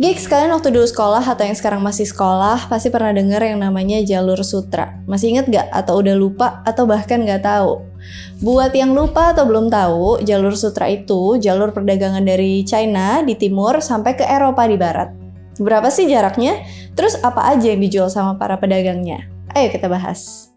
Gigs, kalian waktu dulu sekolah atau yang sekarang masih sekolah pasti pernah dengar yang namanya jalur sutra. Masih inget gak? Atau udah lupa? Atau bahkan gak tahu? Buat yang lupa atau belum tahu, jalur sutra itu jalur perdagangan dari China di timur sampai ke Eropa di barat. Berapa sih jaraknya? Terus apa aja yang dijual sama para pedagangnya? Ayo kita bahas.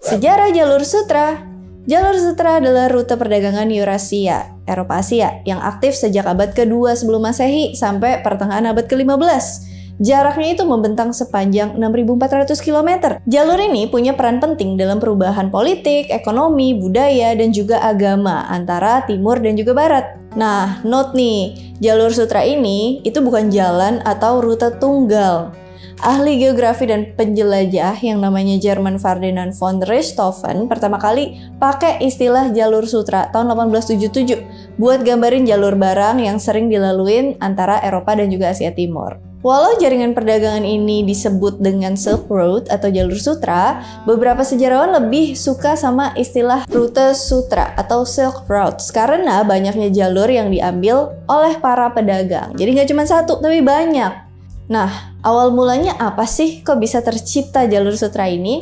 Sejarah jalur sutra. Jalur sutra adalah rute perdagangan Eurasia, Eropa Asia, yang aktif sejak abad ke-2 sebelum Masehi sampai pertengahan abad ke-15. Jaraknya itu membentang sepanjang 6.400 km. Jalur ini punya peran penting dalam perubahan politik, ekonomi, budaya, dan juga agama antara timur dan juga barat. Nah, note nih, jalur sutra ini itu bukan jalan atau rute tunggal. Ahli geografi dan penjelajah yang namanya German Ferdinand von Richthofen pertama kali pakai istilah jalur sutra tahun 1877 buat gambarin jalur barang yang sering dilaluin antara Eropa dan juga Asia Timur. Walau jaringan perdagangan ini disebut dengan Silk Road atau jalur sutra, beberapa sejarawan lebih suka sama istilah rute sutra atau Silk Roads karena banyaknya jalur yang diambil oleh para pedagang. Jadi nggak cuma satu, tapi banyak. Nah, awal mulanya apa sih kok bisa tercipta jalur sutra ini?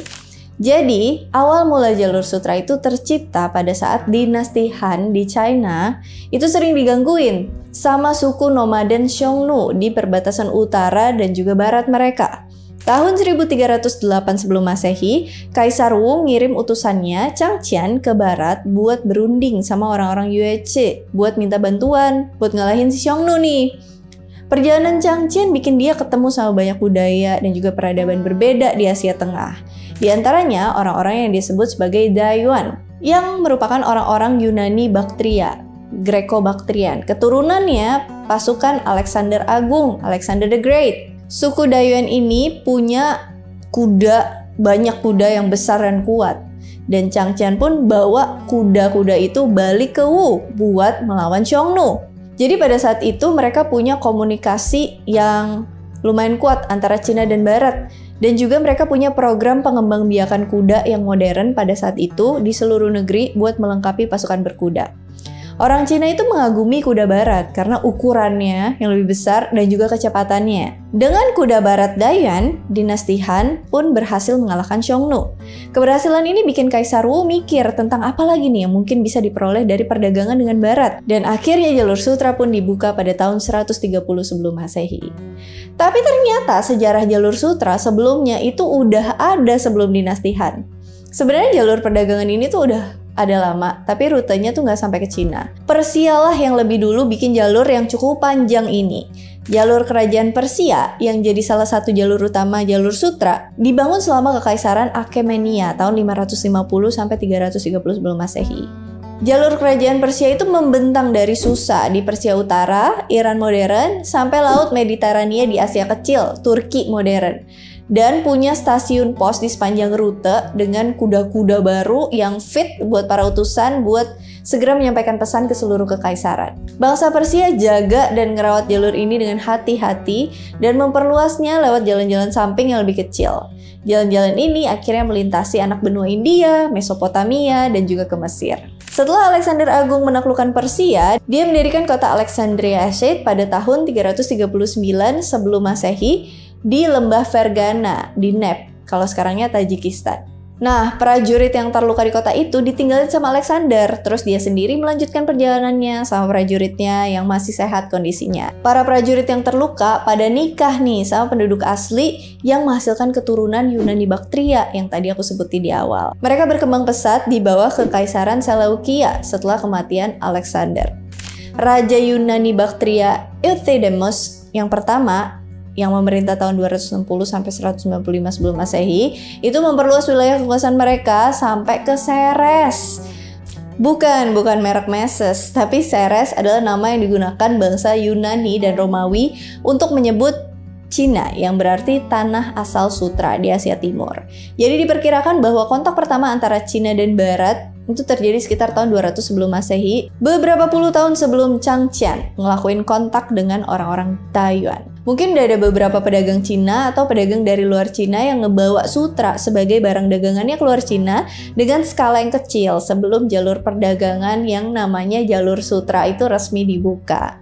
Jadi, awal mula jalur sutra itu tercipta pada saat dinasti Han di China itu sering digangguin sama suku nomaden Xiongnu di perbatasan utara dan juga barat mereka. Tahun 1308 sebelum Masehi, Kaisar Wu ngirim utusannya Changqian ke barat buat berunding sama orang-orang Yuezhi buat minta bantuan buat ngalahin si Xiongnu nih. Perjalanan Changqian bikin dia ketemu sama banyak budaya dan juga peradaban berbeda di Asia Tengah. Di antaranya orang-orang yang disebut sebagai Dayuan, yang merupakan orang-orang Yunani Baktria, Greco-Baktrian. Keturunannya pasukan Alexander Agung, Alexander the Great. Suku Dayuan ini punya kuda, banyak kuda yang besar dan kuat. Dan Changqian pun bawa kuda-kuda itu balik ke Wu buat melawan Xiongnu. Jadi pada saat itu mereka punya komunikasi yang lumayan kuat antara Cina dan Barat. Dan juga mereka punya program pengembangbiakan kuda yang modern pada saat itu di seluruh negeri buat melengkapi pasukan berkuda. Orang Cina itu mengagumi kuda Barat karena ukurannya yang lebih besar dan juga kecepatannya. Dengan kuda Barat Dayan, dinasti Han pun berhasil mengalahkan Xiongnu. Keberhasilan ini bikin Kaisar Wu mikir tentang apa lagi nih yang mungkin bisa diperoleh dari perdagangan dengan Barat. Dan akhirnya jalur sutra pun dibuka pada tahun 130 sebelum Masehi. Tapi ternyata sejarah jalur sutra sebelumnya itu udah ada sebelum dinasti Han. Sebenarnya jalur perdagangan ini tuh udah ada lama, tapi rutenya tuh nggak sampai ke Cina. Persia lah yang lebih dulu bikin jalur yang cukup panjang ini. Jalur kerajaan Persia yang jadi salah satu jalur utama jalur sutra dibangun selama Kekaisaran Achaemenida tahun 550 sampai 330 sebelum Masehi. Jalur kerajaan Persia itu membentang dari Susa di Persia Utara, Iran modern, sampai Laut Mediterania di Asia Kecil, Turki modern. Dan punya stasiun pos di sepanjang rute dengan kuda-kuda baru yang fit buat para utusan buat segera menyampaikan pesan ke seluruh kekaisaran. Bangsa Persia jaga dan ngerawat jalur ini dengan hati-hati dan memperluasnya lewat jalan-jalan samping yang lebih kecil. Jalan-jalan ini akhirnya melintasi anak benua India, Mesopotamia, dan juga ke Mesir. Setelah Alexander Agung menaklukkan Persia, dia mendirikan kota Alexandria pada tahun 339 sebelum Masehi di lembah Fergana di Nep, kalau sekarangnya Tajikistan. Nah, prajurit yang terluka di kota itu ditinggalin sama Alexander, terus dia sendiri melanjutkan perjalanannya sama prajuritnya yang masih sehat kondisinya. Para prajurit yang terluka pada nikah nih sama penduduk asli yang menghasilkan keturunan Yunani Baktria yang tadi aku sebutin di awal. Mereka berkembang pesat di bawah Kekaisaran Seleukia setelah kematian Alexander. Raja Yunani Baktria Euthydemus yang pertama yang memerintah tahun 260 sampai 195 sebelum Masehi, itu memperluas wilayah kekuasaan mereka sampai ke Ceres. Bukan merek Meses, tapi Ceres adalah nama yang digunakan bangsa Yunani dan Romawi untuk menyebut Cina yang berarti tanah asal sutra di Asia Timur. Jadi diperkirakan bahwa kontak pertama antara Cina dan Barat Itu terjadi sekitar tahun 200 sebelum Masehi, beberapa puluh tahun sebelum Changqian ngelakuin kontak dengan orang-orang Taiwan. Mungkin udah ada beberapa pedagang Cina atau pedagang dari luar Cina yang ngebawa sutra sebagai barang dagangannya keluar Cina dengan skala yang kecil sebelum jalur perdagangan yang namanya jalur sutra itu resmi dibuka.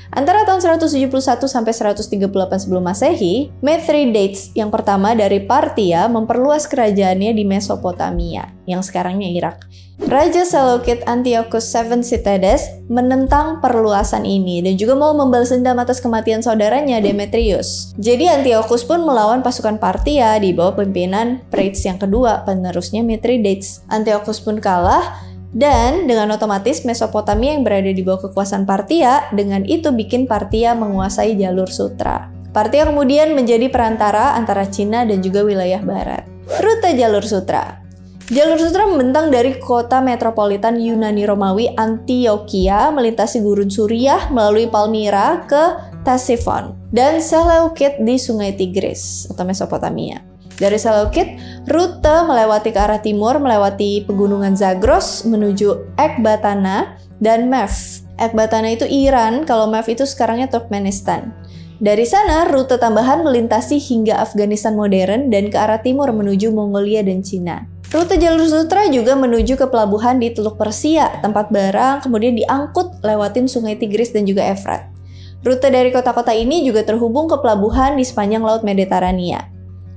Antara tahun 171 sampai 138 sebelum Masehi, Mithridates yang pertama dari Parthia memperluas kerajaannya di Mesopotamia, yang sekarangnya Irak. Raja Seleucid Antiochus Sephensitades menentang perluasan ini dan juga mau membalas dendam atas kematian saudaranya Demetrius. Jadi Antiochus pun melawan pasukan Parthia di bawah pimpinan Phraates yang kedua, penerusnya Mithridates. Antiochus pun kalah, dan dengan otomatis Mesopotamia yang berada di bawah kekuasaan Parthia, dengan itu bikin Parthia menguasai jalur sutra. Parthia kemudian menjadi perantara antara Cina dan juga wilayah barat. Rute jalur sutra. Jalur sutra membentang dari kota metropolitan Yunani Romawi Antioquia, melintasi gurun Suriah melalui Palmyra ke Ctesiphon dan Seleucid di Sungai Tigris atau Mesopotamia. Dari Seleucid, rute melewati ke arah timur, melewati pegunungan Zagros menuju Ekbatana dan Mev. Ekbatana itu Iran, kalau Mev itu sekarangnya Turkmenistan. Dari sana, rute tambahan melintasi hingga Afghanistan modern dan ke arah timur menuju Mongolia dan Cina. Rute jalur sutra juga menuju ke pelabuhan di Teluk Persia, tempat barang kemudian diangkut lewatin Sungai Tigris dan juga Efrat. Rute dari kota-kota ini juga terhubung ke pelabuhan di sepanjang Laut Mediterania.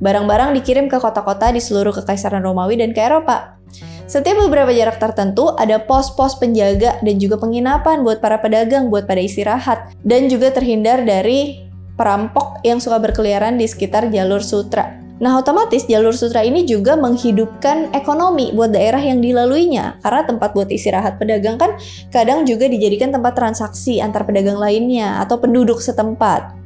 Barang-barang dikirim ke kota-kota di seluruh Kekaisaran Romawi dan ke Eropa. Setiap beberapa jarak tertentu ada pos-pos penjaga dan juga penginapan buat para pedagang buat pada istirahat dan juga terhindar dari perampok yang suka berkeliaran di sekitar jalur sutra. Nah, otomatis jalur sutra ini juga menghidupkan ekonomi buat daerah yang dilaluinya karena tempat buat istirahat pedagang kan kadang juga dijadikan tempat transaksi antar pedagang lainnya atau penduduk setempat.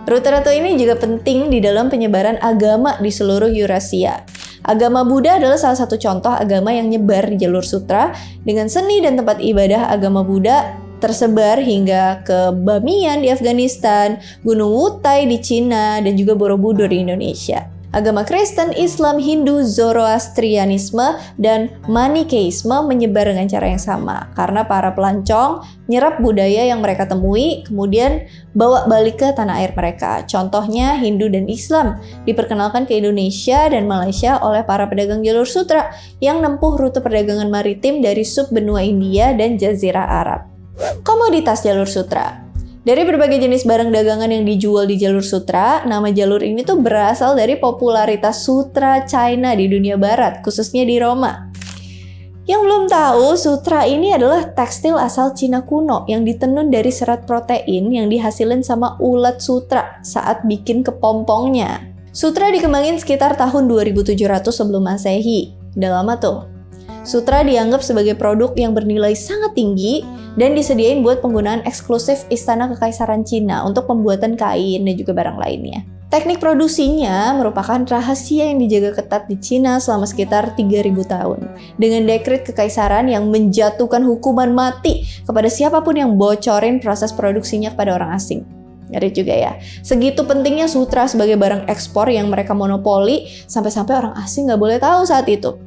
Rute-rute ini juga penting di dalam penyebaran agama di seluruh Eurasia. Agama Buddha adalah salah satu contoh agama yang nyebar di jalur sutra dengan seni dan tempat ibadah agama Buddha tersebar hingga ke Bamiyan di Afghanistan, Gunung Wutai di Cina, dan juga Borobudur di Indonesia. Agama Kristen, Islam, Hindu, Zoroastrianisme, dan Manikeisme menyebar dengan cara yang sama karena para pelancong nyerap budaya yang mereka temui kemudian bawa balik ke tanah air mereka. Contohnya Hindu dan Islam diperkenalkan ke Indonesia dan Malaysia oleh para pedagang jalur sutra yang nempuh rute perdagangan maritim dari sub-benua India dan Jazirah Arab. Komoditas jalur sutra. Dari berbagai jenis barang dagangan yang dijual di jalur sutra, nama jalur ini tuh berasal dari popularitas sutra China di dunia barat, khususnya di Roma. Yang belum tahu, sutra ini adalah tekstil asal Cina kuno yang ditenun dari serat protein yang dihasilin sama ulat sutra saat bikin kepompongnya. Sutra dikembangin sekitar tahun 2700 sebelum Masehi. Udah lama tuh. Sutra dianggap sebagai produk yang bernilai sangat tinggi dan disediain buat penggunaan eksklusif Istana Kekaisaran Cina untuk pembuatan kain dan juga barang lainnya. Teknik produksinya merupakan rahasia yang dijaga ketat di Cina selama sekitar 3000 tahun. Dengan dekret kekaisaran yang menjatuhkan hukuman mati kepada siapapun yang bocorin proses produksinya kepada orang asing. Ngeri juga ya. Segitu pentingnya sutra sebagai barang ekspor yang mereka monopoli sampai-sampai orang asing nggak boleh tahu saat itu.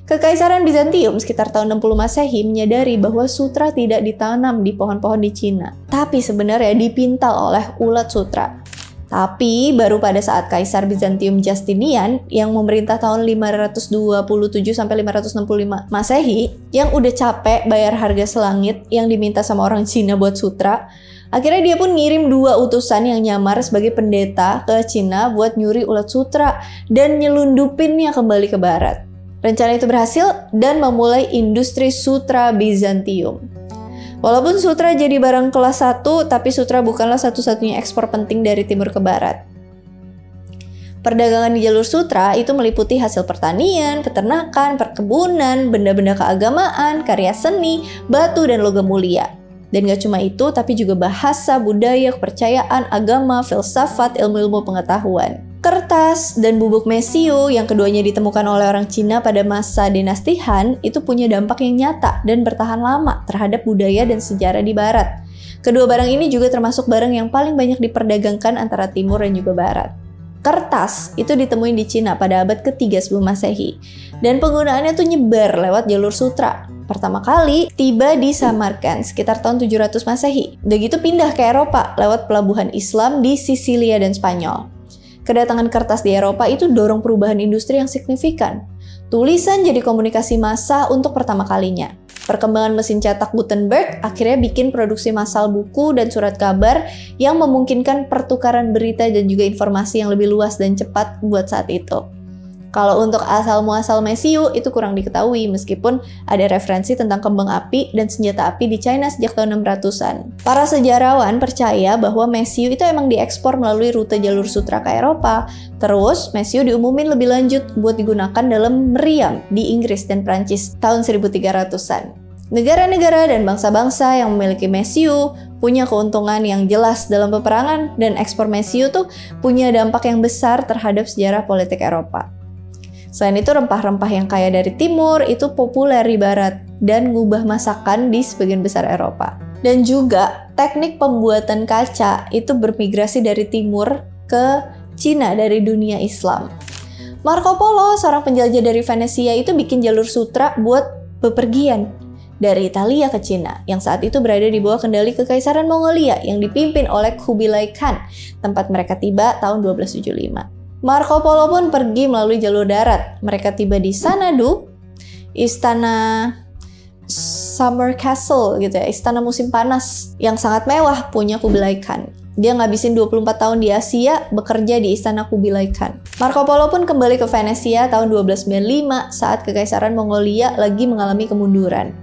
Kekaisaran Bizantium sekitar tahun 60 Masehi menyadari bahwa sutra tidak ditanam di pohon-pohon di Cina, tapi sebenarnya dipintal oleh ulat sutra. Tapi baru pada saat Kaisar Bizantium Justinian yang memerintah tahun 527 sampai 565 Masehi yang udah capek bayar harga selangit yang diminta sama orang Cina buat sutra, akhirnya dia pun ngirim 2 utusan yang nyamar sebagai pendeta ke Cina buat nyuri ulat sutra dan nyelundupinnya kembali ke barat. Rencana itu berhasil dan memulai industri sutra Bizantium. Walaupun sutra jadi barang kelas 1, tapi sutra bukanlah satu-satunya ekspor penting dari timur ke barat. Perdagangan di jalur sutra itu meliputi hasil pertanian, peternakan, perkebunan, benda-benda keagamaan, karya seni, batu, dan logam mulia. Dan gak cuma itu, tapi juga bahasa, budaya, kepercayaan, agama, filsafat, ilmu-ilmu pengetahuan. Kertas dan bubuk mesiu yang keduanya ditemukan oleh orang Cina pada masa dinasti Han itu punya dampak yang nyata dan bertahan lama terhadap budaya dan sejarah di barat. Kedua barang ini juga termasuk barang yang paling banyak diperdagangkan antara timur dan juga barat. Kertas itu ditemuin di Cina pada abad ke-3 sebelum Masehi. Dan penggunaannya tuh nyebar lewat jalur sutra. Pertama kali tiba di Samarkand sekitar tahun 700 Masehi. Udah gitu pindah ke Eropa lewat pelabuhan Islam di Sisilia dan Spanyol. Kedatangan kertas di Eropa itu dorong perubahan industri yang signifikan. Tulisan jadi komunikasi massa untuk pertama kalinya. Perkembangan mesin cetak Gutenberg akhirnya bikin produksi massal buku dan surat kabar yang memungkinkan pertukaran berita dan juga informasi yang lebih luas dan cepat buat saat itu. Kalau untuk asal-muasal mesiu itu kurang diketahui meskipun ada referensi tentang kembang api dan senjata api di China sejak tahun 600-an. Para sejarawan percaya bahwa mesiu itu emang diekspor melalui rute jalur sutra ke Eropa. Terus mesiu diumumin lebih lanjut buat digunakan dalam meriam di Inggris dan Prancis tahun 1300-an. Negara-negara dan bangsa-bangsa yang memiliki mesiu punya keuntungan yang jelas dalam peperangan dan ekspor mesiu tuh punya dampak yang besar terhadap sejarah politik Eropa. Selain itu rempah-rempah yang kaya dari timur itu populer di barat dan ngubah masakan di sebagian besar Eropa. Dan juga teknik pembuatan kaca itu bermigrasi dari timur ke Cina dari dunia Islam. Marco Polo, seorang penjelajah dari Venesia itu bikin jalur sutra buat bepergian dari Italia ke Cina yang saat itu berada di bawah kendali Kekaisaran Mongolia yang dipimpin oleh Kubilai Khan, tempat mereka tiba tahun 1275. Marco Polo pun pergi melalui jalur darat. Mereka tiba di Sanadu, istana Summer Castle gitu ya, istana musim panas yang sangat mewah punya Kubilai Khan. Dia ngabisin 24 tahun di Asia bekerja di istana Kubilai Khan. Marco Polo pun kembali ke Venesia tahun 1295 saat Kekaisaran Mongolia lagi mengalami kemunduran.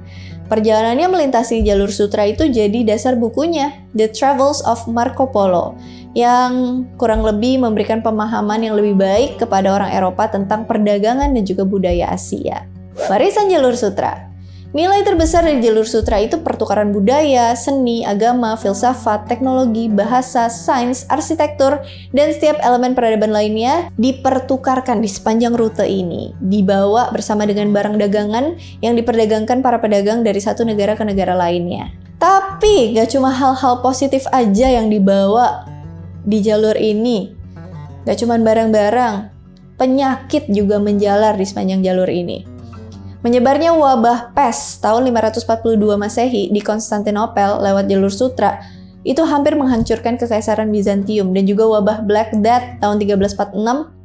Perjalanannya melintasi jalur sutra itu jadi dasar bukunya, The Travels of Marco Polo, yang kurang lebih memberikan pemahaman yang lebih baik kepada orang Eropa tentang perdagangan dan juga budaya Asia. Barisan jalur sutra. Nilai terbesar dari jalur sutra itu pertukaran budaya, seni, agama, filsafat, teknologi, bahasa, sains, arsitektur, dan setiap elemen peradaban lainnya dipertukarkan di sepanjang rute ini, dibawa bersama dengan barang dagangan yang diperdagangkan para pedagang dari satu negara ke negara lainnya. Tapi gak cuma hal-hal positif aja yang dibawa di jalur ini. Gak cuma barang-barang, penyakit juga menjalar di sepanjang jalur ini. Menyebarnya wabah pes tahun 542 Masehi di Konstantinopel lewat jalur sutra itu hampir menghancurkan Kekaisaran Bizantium, dan juga wabah Black Death tahun 1346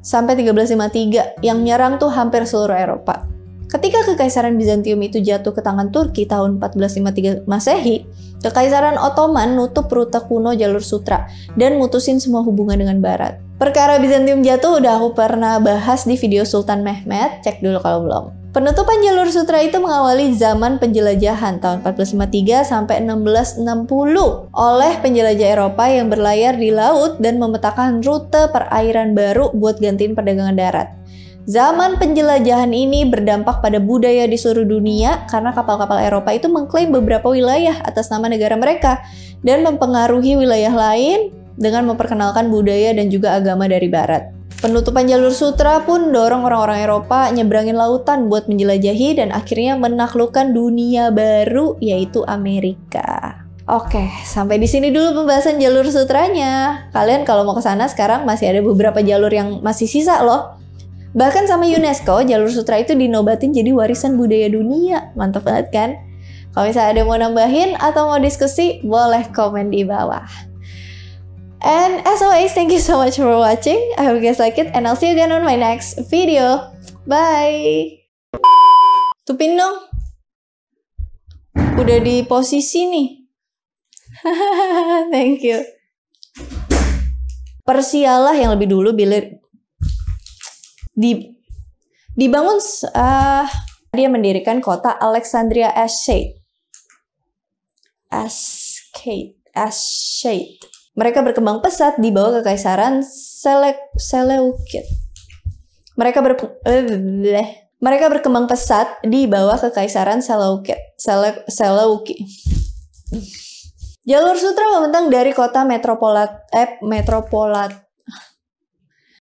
sampai 1353 yang menyerang tuh hampir seluruh Eropa. Ketika Kekaisaran Bizantium itu jatuh ke tangan Turki tahun 1453 Masehi, Kekaisaran Ottoman nutup rute kuno jalur sutra dan mutusin semua hubungan dengan Barat. Perkara Bizantium jatuh udah aku pernah bahas di video Sultan Mehmed, cek dulu kalau belum. Penutupan jalur sutra itu mengawali zaman penjelajahan tahun 1453 sampai 1660 oleh penjelajah Eropa yang berlayar di laut dan memetakan rute perairan baru buat gantiin perdagangan darat. Zaman penjelajahan ini berdampak pada budaya di seluruh dunia karena kapal-kapal Eropa itu mengklaim beberapa wilayah atas nama negara mereka dan mempengaruhi wilayah lain dengan memperkenalkan budaya dan juga agama dari barat. Penutupan jalur sutra pun dorong orang-orang Eropa nyebrangin lautan buat menjelajahi dan akhirnya menaklukkan dunia baru, yaitu Amerika. Oke, sampai di sini dulu pembahasan jalur sutranya. Kalian kalau mau ke sana sekarang masih ada beberapa jalur yang masih sisa loh. Bahkan sama UNESCO, jalur sutra itu dinobatin jadi warisan budaya dunia. Mantap banget kan? Kalau misalnya ada yang mau nambahin atau mau diskusi, boleh komen di bawah. And as always, thank you so much for watching. I hope you guys like it and I'll see you again on my next video. Bye! Tupin dong. Udah di posisi nih. Thank you. Persialah yang lebih dulu bila dibangun dia mendirikan kota Alexandria Ascate. Mereka berkembang pesat di bawah Kekaisaran Seleukid. Mereka berkembang pesat di bawah Kekaisaran Seleukid. Jalur sutra membentang dari kota metropolat